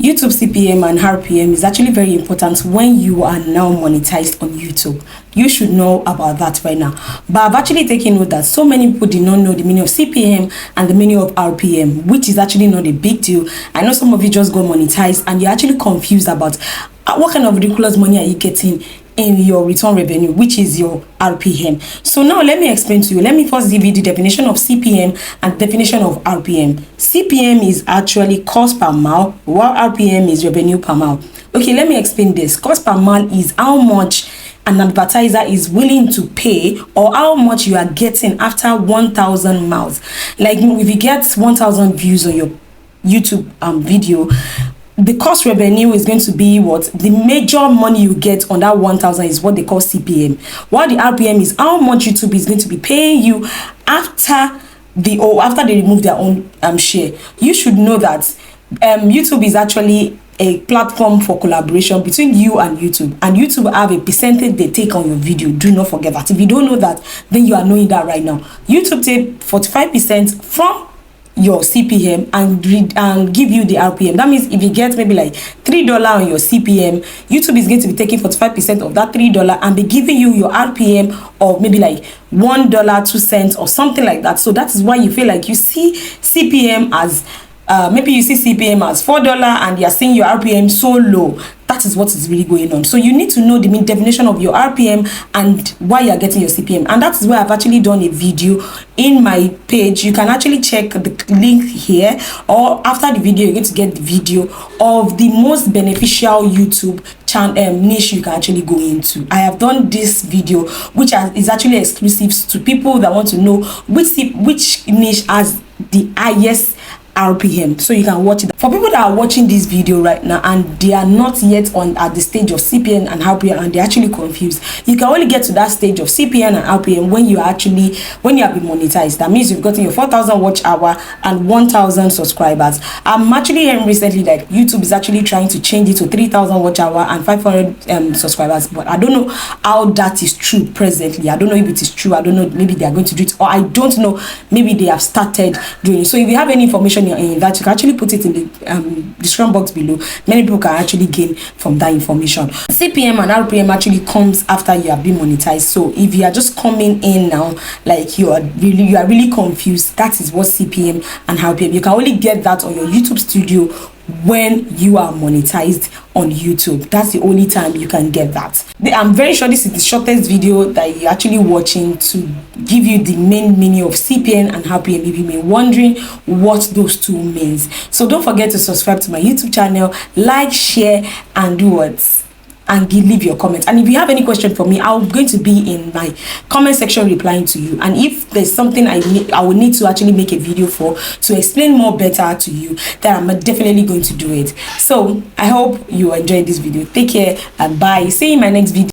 YouTube CPM and RPM is actually very important when you are now monetized on YouTube. You should know about that right now. But I've actually taken note that so many people did not know the meaning of CPM and the meaning of RPM, which is actually not a big deal. I know some of you just got monetized and you're actually confused about what kind of ridiculous money are you getting in your return revenue, which is your RPM. So now let me explain to you. Let me first give you the definition of CPM and definition of RPM. CPM is actually cost per mile, while RPM is revenue per mile. Okay, let me explain this. Cost per mile is how much an advertiser is willing to pay, or how much you are getting after 1,000 miles. Like if you get 1,000 views on your YouTube video, the cost revenue is going to be what the major money you get on that 1,000 is what they call CPM, while the RPM is how much YouTube is going to be paying you after they remove their own share. You should know that YouTube is actually a platform for collaboration between you and YouTube have a percentage they take on your video. Do not forget that. If you don't know that, then you are knowing that right now. YouTube take 45% from your CPM and give you the RPM. That means if you get maybe like $3 on your CPM, YouTube is going to be taking 45% of that $3 and be giving you your RPM of maybe like $1, 2 cents or something like that. So that is why you feel like you see CPM as maybe you see CPM as $4 and you're seeing your RPM so low. That is what is really going on. So you need to know the definition of your RPM and why you're getting your CPM. And that is why I've actually done a video in my page. You can actually check the link here, or after the video you're going to get the video of the most beneficial YouTube channel niche you can actually go into. I have done this video which is actually exclusive to people that want to know which niche has the highest RPM, so you can watch it. For people that are watching this video right now and they are not yet at the stage of CPM and RPM and they're actually confused, you can only get to that stage of CPM and RPM when you have been monetized. That means you've gotten your 4,000 watch hour and 1,000 subscribers. I'm actually hearing recently that YouTube is actually trying to change it to 3,000 watch hour and 500 subscribers, but I don't know how that is true presently. I don't know if it is true. I don't know, maybe they are going to do it, or I don't know, maybe they have started doing it. So if you have any information in that, you can actually put it in the description box below. Many people can actually gain from that information. CPM and RPM actually comes after you have been monetized. So if you are just coming in now like you are really confused, that is what CPM and RPM. You can only get that on your YouTube studio when you are monetized on YouTube. That's the only time you can get that. I'm very sure this is the shortest video that you're actually watching to give you the main meaning of CPM and RPM if you've been wondering what those two means. So don't forget to subscribe to my YouTube channel, like, share, and do what? And leave your comments. And if you have any question for me, I'm going to be in my comment section replying to you. And if there's something I will need to actually make a video for to explain more better to you, then I'm definitely going to do it. So I hope you enjoyed this video. Take care and bye. See you in my next video.